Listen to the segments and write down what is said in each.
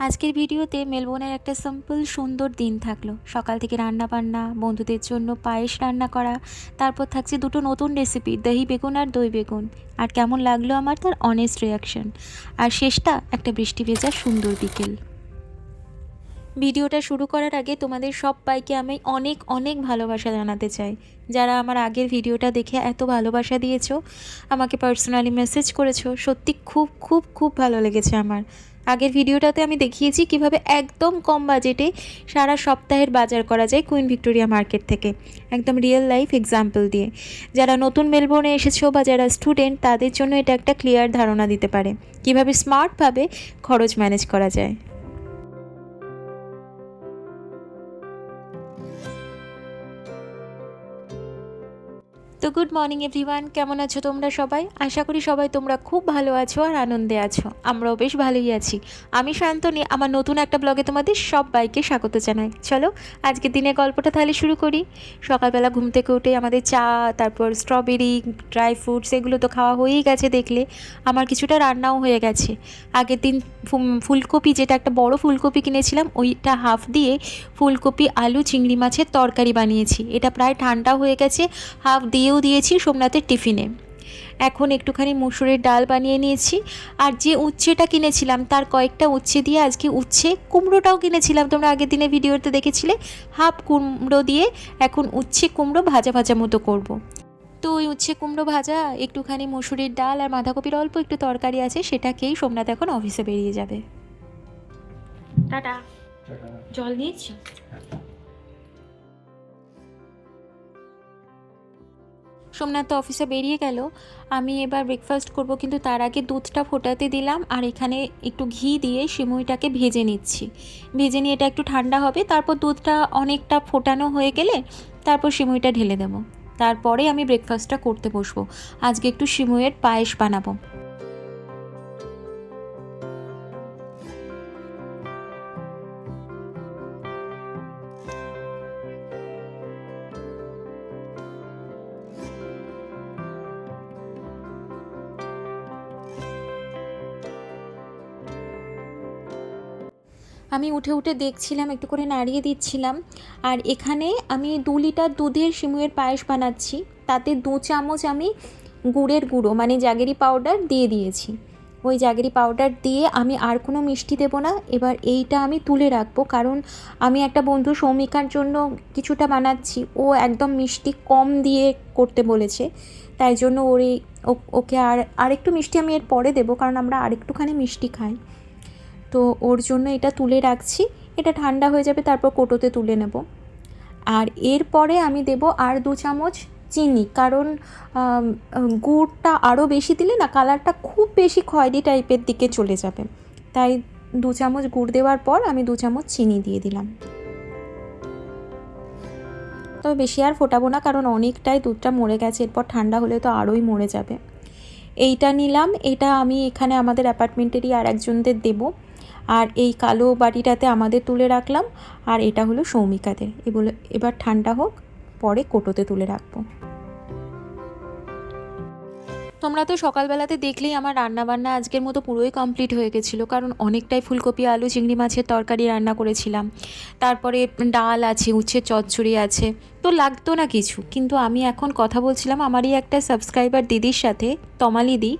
আজকের ভিডিওতে মেলবোর্নের একটা সিম্পল সুন্দর দিন থাকলো। সকাল থেকে রান্না বান্না, বন্ধুদের জন্য পায়েস রান্না করা, তারপর থাকছে দুটো নতুন রেসিপি, দহি বেগুন আর দই বেগুন। আর কেমন লাগলো আমার তার অনেস্ট রিয়াকশন। আর শেষটা একটা বৃষ্টি ভেজা সুন্দর বিকেল। ভিডিওটা শুরু করার আগে তোমাদের সবাইকে আমি অনেক অনেক ভালোবাসা জানাতে চাই। যারা আমার আগের ভিডিওটা দেখে এত ভালোবাসা দিয়েছো, আমাকে পার্সোনালি মেসেজ করেছো, সত্যি খুব খুব খুব ভালো লেগেছে আমার। আগের ভিডিওটাতে আমি দেখিয়েছি কিভাবে একদম কম বাজেটে সারা সপ্তাহের বাজার করা যায় কুইন ভিক্টোরিয়া মার্কেট থেকে, একদম রিয়েল লাইফ এক্সাম্পল দিয়ে। যারা নতুন মেলবোর্নে এসেছো বা যারা স্টুডেন্ট, তাদের জন্য এটা একটা ক্লিয়ার ধারণা দিতে পারে কিভাবে স্মার্টভাবে খরচ ম্যানেজ করা যায়। তো গুড মর্নিং এভরিওয়ান, কেমন আছো তোমরা সবাই? আশা করি সবাই তোমরা খুব ভালো আছো আর আনন্দে আছো। আমরাও বেশ ভালোই আছি। আমি শান্তনী, আমার নতুন একটা ব্লগে তোমাদের সবাইকে স্বাগত জানাই। চলো আজকে দিনের গল্পটা তাহলে শুরু করি। সকালবেলা ঘুম থেকে উঠে আমাদের চা, তারপর স্ট্রবেরি, ড্রাই ফ্রুটস এগুলো তো খাওয়া হয়েই গেছে দেখলে। আমার কিছুটা রান্নাও হয়ে গেছে। আগের দিন ফুলকপি, যেটা একটা বড় ফুলকপি কিনেছিলাম, ওইটা হাফ দিয়ে ফুলকপি আলু চিংড়ি মাছের তরকারি বানিয়েছি। এটা প্রায় ঠান্ডা হয়ে গেছে, হাফ দিয়েও দিয়েছি সোমনাথের টিফিনে। এখন একটুখানি মুসুরের ডাল বানিয়ে নিয়েছি। আর যে উচ্ছেটা কিনেছিলাম তার কয়েকটা উচ্ছে দিয়ে আজকে উচ্ছে কুমড়োটাও কিনেছিলাম, তোমরা আগের দিনে ভিডিওতে দেখেছিলে, হাফ কুমড়ো দিয়ে এখন উচ্ছে কুমড়ো ভাজা ভাজা মতো করব। তো ওই উচ্ছে কুমড়ো ভাজা, একটুখানি মুসুরির ডাল আর বাঁধাকপির অল্প একটু তরকারি আছে, সেটাকেই সোমনাথ এখন অফিসে বেরিয়ে যাবে। টাটা। জল নিয়েছি। সোমনাথ তো অফিসে বেরিয়ে গেল। আমি এবার ব্রেকফাস্ট করব, কিন্তু তার আগে দুধটা ফোটাতে দিলাম আর এখানে একটু ঘি দিয়ে সিমুইটাকে ভেজে নিচ্ছি। ভেজে নিয়ে এটা একটু ঠান্ডা হবে, তারপর দুধটা অনেকটা ফোটানো হয়ে গেলে তারপর সিমুইটা ঢেলে দেবো। তারপরে আমি ব্রেকফাস্টটা করতে বসবো। আজকে একটু সিমুইয়ের পায়েস বানাবো। আমি উঠে উঠে দেখছিলাম, একটু করে নাড়িয়ে দিচ্ছিলাম। আর এখানে আমি 2 লিটার দুধের সিমুইয়ের পায়েস বানাচ্ছি। তাতে 2 চামচ আমি গুড়ের গুঁড়ো মানে জাগেরি পাউডার দিয়ে দিয়েছি। ওই জাগেরি পাউডার দিয়ে আমি আর কোনো মিষ্টি দেবো না। এবার এইটা আমি তুলে রাখবো, কারণ আমি একটা বন্ধু সৌমিকার জন্য কিছুটা বানাচ্ছি। ও একদম মিষ্টি কম দিয়ে করতে বলেছে, তাই জন্য ওকে আরেকটু মিষ্টি আমি এর পরে দেবো, কারণ আমরা আরেকটুখানি মিষ্টি খাই। তো ওর জন্য এটা তুলে রাখছি। এটা ঠান্ডা হয়ে যাবে, তারপর কোটোতে তুলে নেব। আর এরপরে আমি দেব আর 2 চামচ চিনি, কারণ গুড়টা আরও বেশি দিলে না কালারটা খুব বেশি খয়েরি টাইপের দিকে চলে যাবে। তাই 2 চামচ গুড় দেওয়ার পর আমি 2 চামচ চিনি দিয়ে দিলাম। তবে বেশি আর ফোটাবো না, কারণ অনেকটাই দুধটা মরে গেছে, এরপর ঠান্ডা হলে তো আরোই মরে যাবে। এইটা নিলাম, এটা আমি এখানে আমাদের অ্যাপার্টমেন্টেরই আর একজনদের দেবো। আর এই কালো বাটিটাতে আমাদের তুলে রাখলাম, আর এটা হলো সৌমিকাদের। এবার ঠান্ডা হোক, পরে কোটোতে তুলে রাখবো। তোমরা তো সকালবেলাতে দেখলেই আমার রান্নাবান্না আজকের মতো পুরোই কমপ্লিট হয়ে গেছিলো, কারণ অনেকটাই ফুলকপি আলু চিংড়ি মাছের তরকারি রান্না করেছিলাম। তারপরে ডাল আছে, উচ্ছের চচ্চড়ি আছে, তো লাগতো না কিছু। কিন্তু আমি এখন কথা বলছিলাম আমারই একটা সাবস্ক্রাইবার দিদির সাথে, তমালি দি।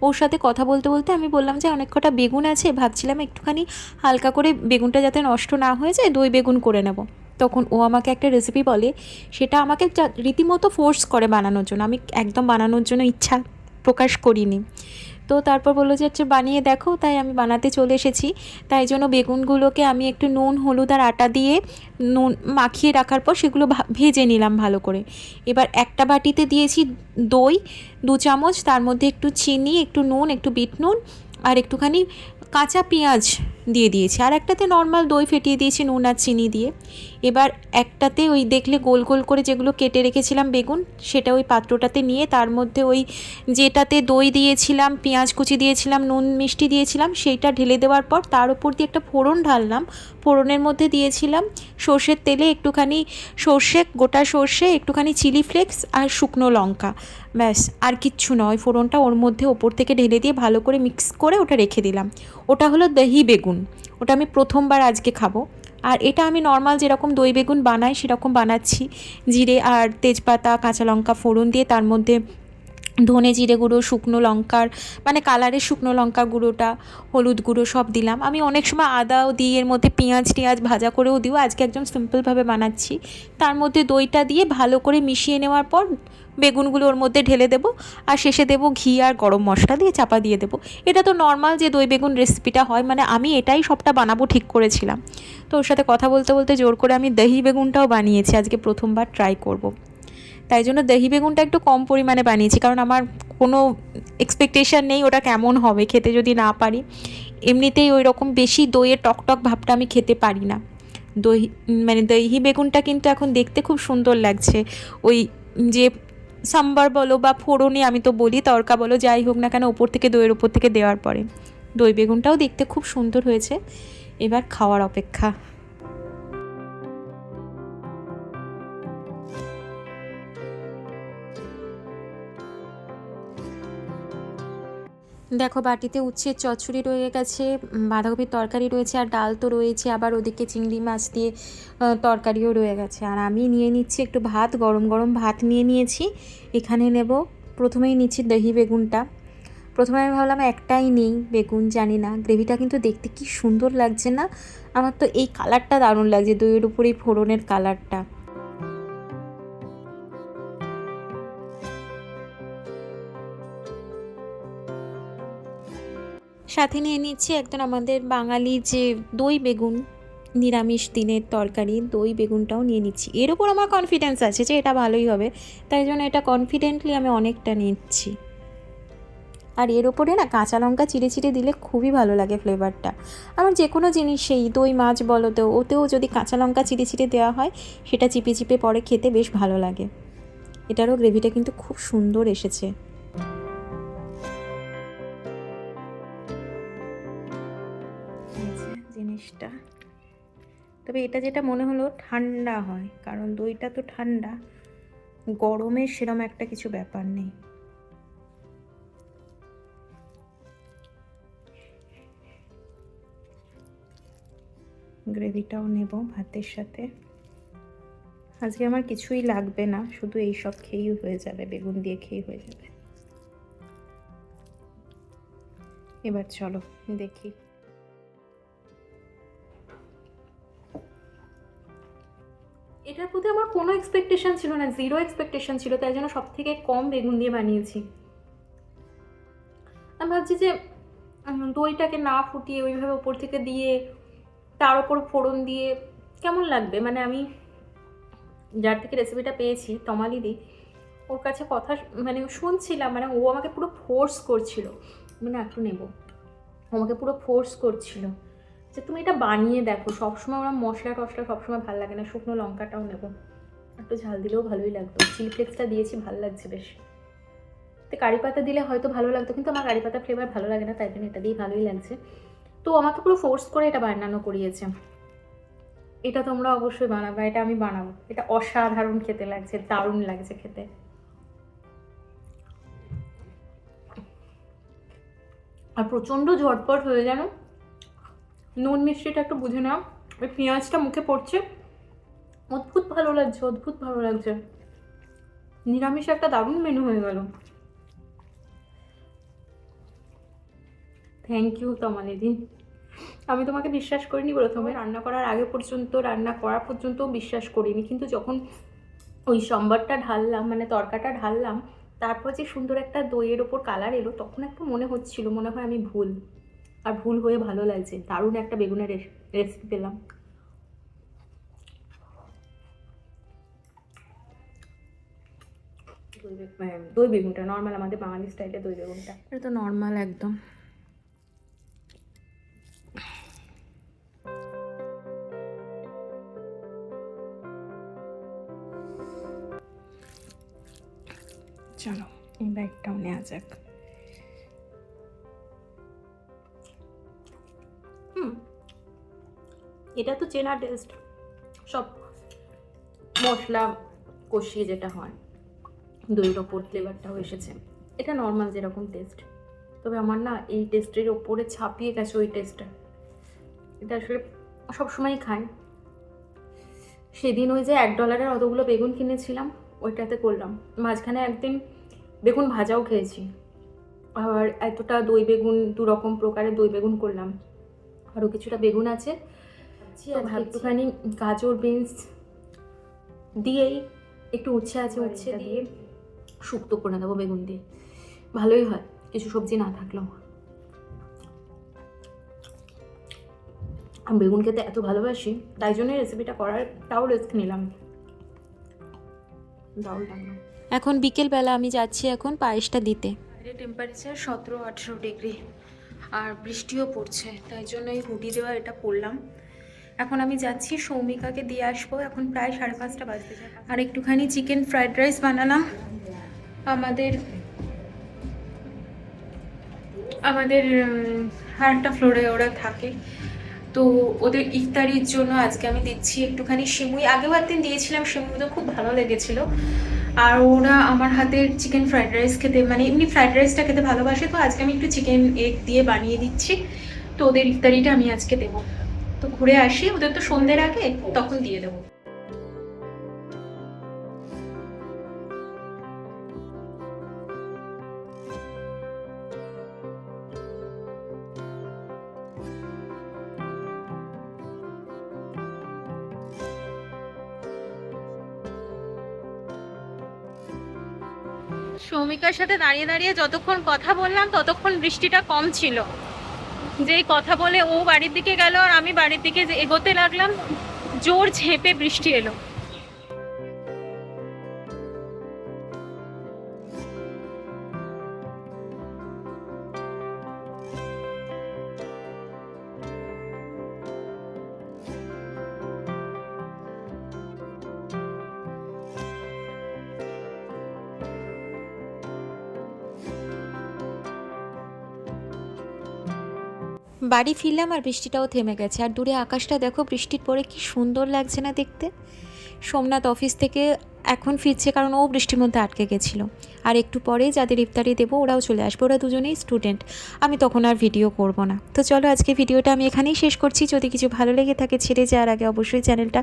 ওর সাথে কথা বলতে বলতে আমি বললাম যে অনেক কটা বেগুন আছে, ভাবছিলাম একটুখানি হালকা করে বেগুনটা যাতে নষ্ট না হয়ে যায় দই বেগুন করে নেব। তখন ও আমাকে একটা রেসিপি বলে, সেটা আমাকে রীতিমতো ফোর্স করে বানানোর জন্য। আমি একদম বানানোর জন্য ইচ্ছা প্রকাশ করিনি। তো তারপর বললো যে আচ্ছা বানিয়ে দেখো, তাই আমি বানাতে চলে এসেছি। তাই জন্য বেগুনগুলোকে আমি একটু নুন হলুদ আর আটা দিয়ে মাখিয়ে রাখার পর সেগুলো ভেজে নিলাম ভালো করে। এবার একটা বাটিতে দিয়েছি দই 2 চামচ, তার মধ্যে একটু চিনি, একটু নুন, একটু বিট নুন আর একটুখানি কাঁচা পেঁয়াজ দিয়ে দিয়েছি। আর একটাতে নর্মাল দই ফেটিয়ে দিয়েছি নুন আর চিনি দিয়ে। এবার একটাতে ওই দেখলে গোল গোল করে যেগুলো কেটে রেখেছিলাম বেগুন, সেটা ওই পাত্রটাতে নিয়ে তার মধ্যে ওই যেটাতে দই দিয়েছিলাম, পেঁয়াজ কুচি দিয়েছিলাম, নুন মিষ্টি দিয়েছিলাম, সেইটা ঢেলে দেওয়ার পর তার উপর দিয়ে একটা ফোড়ন ঢাললাম। ফোড়নের মধ্যে দিয়েছিলাম সর্ষের তেলে একটুখানি সর্ষে, গোটা সর্ষে, একটুখানি চিলি ফ্লেক্স আর শুকনো লঙ্কা, ব্যাস আর কিচ্ছু নয়। ফোড়নটা ওর মধ্যে ওপর থেকে ঢেলে দিয়ে ভালো করে মিক্স করে ওটা রেখে দিলাম। ওটা হলো দহি বেগুন, ওটা আমি প্রথমবার আজকে খাবো। আর এটা আমি নর্মাল যেরকম দই বেগুন বানাই সেরকম বানাচ্ছি, জিরে আর তেজপাতা কাঁচা লঙ্কা ফোড়ন দিয়ে তার মধ্যে ধনে জিরে গুঁড়ো, শুকনো লঙ্কার মানে কালারের শুকনো লঙ্কা গুঁড়োটা, হলুদ গুঁড়ো সব দিলাম। আমি অনেক সময় আদাও দিই, এর মধ্যে পেঁয়াজ টিয়াজ ভাজা করেও দিও, আজকে একদম সিম্পলভাবে বানাচ্ছি। তার মধ্যে দইটা দিয়ে ভালো করে মিশিয়ে নেওয়ার পর বেগুনগুলো ওর মধ্যে ঢেলে দেবো, আর শেষে দেবো ঘি আর গরম মশলা দিয়ে চাপা দিয়ে দেবো। এটা তো নর্মাল যে দই বেগুন রেসিপিটা হয়, মানে আমি এটাই সবটা বানাবো ঠিক করেছিলাম। তো ওর সাথে কথা বলতে বলতে জোর করে আমি দহি বেগুনটাও বানিয়েছি, আজকে প্রথমবার ট্রাই করব। তাই জন্য দহি বেগুনটা একটু কম পরিমাণে বানিয়েছি, কারণ আমার কোনো এক্সপেকটেশান নেই ওটা কেমন হবে খেতে যদি না পারি। এমনিতেই ওই রকম বেশি দইয়ের টকটক ভাবটা আমি খেতে পারি না। দহি মানে দহি বেগুনটা কিন্তু এখন দেখতে খুব সুন্দর লাগছে, ওই যে সাম্বার বলো বা ফোড়নে আমি তো বলি তড়কা বলো, যাই হোক না কেন, ওপর থেকে দইয়ের ওপর থেকে দেওয়ার পরে দই বেগুনটাও দেখতে খুব সুন্দর হয়েছে। এবার খাওয়ার অপেক্ষা। দেখো বাটিতে উচ্ছের চচ্চড়ি রয়ে গেছে, বাঁধাকপির তরকারি রয়েছে, আর ডাল তো রয়েছে, আবার ওদিকে চিংড়ি মাছ দিয়ে তরকারিও রয়ে গেছে। আর আমি নিয়ে নিচ্ছি একটু ভাত, গরম গরম ভাত নিয়ে নিয়েছি। এখানে নেব, প্রথমেই নিচ্ছি দহি বেগুনটা। প্রথমে আমি ভাবলাম একটাই নেই বেগুন, জানি না গ্রেভিটা কিন্তু দেখতে কি সুন্দর লাগছে না? আমার তো এই কালারটা দারুণ লাগছে, দইয়ের উপরেই ফোড়নের কালারটা। সাথে নিয়ে নিচ্ছি একদম আমাদের বাঙালি যে দই বেগুন, নিরামিষ দিনের তরকারি, দই বেগুনটাও নিয়ে নিচ্ছি। এর ওপর আমার কনফিডেন্স আছে যে এটা ভালোই হবে, তাই জন্য এটা কনফিডেন্টলি আমি অনেকটা নিচ্ছি। আর এর ওপরে না কাঁচা লঙ্কা চিড়ে চিড়ে দিলে খুবই ভালো লাগে ফ্লেভারটা। আমার যে কোনো জিনিস, সেই দই মাছ বলো তো, ওতেও যদি কাঁচা লঙ্কা চিড়ে চিড়ে দেওয়া হয় সেটা চিপে চিপে পরে খেতে বেশ ভালো লাগে। এটারও গ্রেভিটা কিন্তু খুব সুন্দর এসেছে। জিনিসটা তবে এটা যেটা মনে হলো ঠান্ডা হয়, কারণ দইটা তো ঠান্ডা, গরমের সেরম একটা কিছু ব্যাপার নেই। গ্রেভিটাও নেব ভাতের সাথে। আজকে আমার কিছুই লাগবে না, শুধু এই সব খেয়েই হয়ে যাবে, বেগুন দিয়ে খেয়েই হয়ে যাবে। এবার চলো দেখি। এটার প্রতি আমার কোনো এক্সপেকটেশন ছিল না, জিরো এক্সপেকটেশন ছিল, তাই জন্য সব থেকে কম বেগুন দিয়ে বানিয়েছি। আমি ভাবছি যে দইটাকে না ফুটিয়ে ওইভাবে ওপর থেকে দিয়ে তার ওপর ফোড়ন দিয়ে কেমন লাগবে। মানে আমি যার থেকে রেসিপিটা পেয়েছি, তমালিদি, ওর কাছে কথা মানে শুনছিলাম, মানে ও আমাকে পুরো ফোর্স করছিল, মানে একটু নেব, আমাকে পুরো ফোর্স করছিল যে তুমি এটা বানিয়ে দেখো। সবসময় ওরা মশলা টশলা সবসময় ভালো লাগে না, শুকনো লঙ্কাটাও নেবো, একটু ঝাল দিলেও ভালোই লাগতো। চিলি ফ্লেক্সটা দিয়েছি, ভালো লাগছে বেশ। তো কারি পাতা দিলে হয়তো ভালো লাগতো, কিন্তু আমার কারি পাতা ফ্লেভার ভালো লাগে না, তাই জন্য এটা দিয়ে ভালোই লাগছে। তো আমাকে পুরো ফোর্স করে এটা বানানো করিয়েছে। এটা তোমরা অবশ্যই বানাবে, এটা আমি বানাবো, এটা অসাধারণ খেতে লাগছে, দারুণ লাগছে খেতে। আর প্রচণ্ড ঝটপট হয়ে যেন, নুন মিষ্টিটা একটু বুঝে নাও, ওই পেঁয়াজটা মুখে পড়ছে, অদ্ভুত ভালো লাগছে, অদ্ভুত ভালো লাগছে। নিরামিষ একটা দারুণ মেনু হয়ে গেল। থ্যাংক ইউ তমালিদি। আমি তোমাকে বিশ্বাস করিনি প্রথমে, রান্না করার আগে পর্যন্ত, রান্না করা পর্যন্ত বিশ্বাস করিনি, কিন্তু যখন ওই সম্বারটা ঢাললাম, মানে তরকাটা ঢাললাম, তারপর যে সুন্দর একটা দইয়ের ওপর কালার এলো, তখন একটু মনে হচ্ছিল, মনে হয় আমি ভুল, আর ভুল হয়ে ভালো লাগছে। দারুণ একটা বেগুনের রেসিপি পেলাম। দই বেগুনটা নর্মাল, আমাদের বাঙালি স্টাইলে দই বেগুনটা, এটা তো নর্মাল একদম। চলো এই ব্যাগটাও নেওয়া যাক। এটা তো চেনা টেস্ট, সব মশলা কষিয়ে যেটা হয়, দইয়ের ওপর ফ্লেভারটাও এসেছে। এটা নর্মাল যেরকম টেস্ট, তবে আমার না এই টেস্টের ওপরে ছাপিয়ে গেছে ওই টেস্টটা। এটা আসলে সবসময়ই খাই। সেদিন ওই যে $1 অতগুলো বেগুন কিনেছিলাম ওইটাতে করলাম। মাঝখানে একদিন বেগুন ভাজাও খেয়েছি, আবার এতটা দই বেগুন, 2 রকম প্রকারের দই বেগুন করলাম। আরও কিছুটা বেগুন আছে, একটুখানি গাজর বিনস দিয়েই, একটু উচ্ছে আছে, উচ্ছে দিয়ে শুক্তো করে দেবো বেগুন দিয়ে। ভালোই হয় কিছু সবজি না থাকলেও। আমি বেগুন খেতে এত ভালোবাসি, তাই জন্যই রেসিপিটা করার তাও রিস্ক নিলাম। দারুণ লাগলো। এখন বিকেলবেলা আমি যাচ্ছি এখন পায়েসটা দিতে। টেম্পারেচার 17-18 ডিগ্রি আর বৃষ্টিও পড়ছে, তাই জন্য এই হুডি দেওয়া এটা পরলাম। এখন আমি যাচ্ছি সৌমিকাকে দিয়ে আসবো। এখন প্রায় 5:30 বাজতে যায়। আর একটুখানি চিকেন ফ্রাইড রাইস বানালাম। আমাদের আর একটা ফ্লোরে ওরা থাকে, তো ওদের ইফতারির জন্য আজকে আমি দিচ্ছি একটুখানি সিমুই। আগেও একদিন দিয়েছিলাম, সিমুই তো খুব ভালো লেগেছিল। আর ওরা আমার হাতের চিকেন ফ্রাইড রাইস খেতে, মানে এমনি ফ্রাইড রাইসটা খেতে ভালোবাসে, তো আজকে আমি একটু চিকেন এগ দিয়ে বানিয়ে দিচ্ছি। তো ওদের ইফতারিটা আমি আজকে দেবো। তো ঘুরে আসি, ওদের তো সন্ধ্যের আগে, তখন দিয়ে দেবো। সৌমিকার সাথে দাঁড়িয়ে দাঁড়িয়ে যতক্ষণ কথা বললাম ততক্ষণ বৃষ্টিটা কম ছিল। যেই কথা বলে ও বাড়ির দিকে গেল আর আমি বাড়ির দিকে এগোতে লাগলাম, জোর ঝেঁপে বৃষ্টি এলো। বাড়ি ফিরলাম আর বৃষ্টিটাও থেমে গেছে। আর দূরে আকাশটা দেখো, বৃষ্টির পরে কি সুন্দর লাগছে না দেখতে। সোমনাথ অফিস থেকে এখন ফিরছে, কারণ ও বৃষ্টির মধ্যে আটকে গেছিলো। আর একটু পরেই যাদের ইফতারি দেবো ওরাও চলে আসবে, ওরা দুজনেই স্টুডেন্ট। আমি তখন আর ভিডিও করব না। তো চলো আজকে ভিডিওটা আমি এখানেই শেষ করছি। যদি কিছু ভালো লেগে থাকে ছেড়ে যাওয়ার আগে অবশ্যই চ্যানেলটা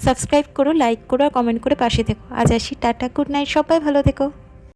সাবস্ক্রাইব করো, লাইক করো আর কমেন্ট করে পাশে থেকো। আজ আসি, টাটা, গুড নাইট, সবাই ভালো থেকো।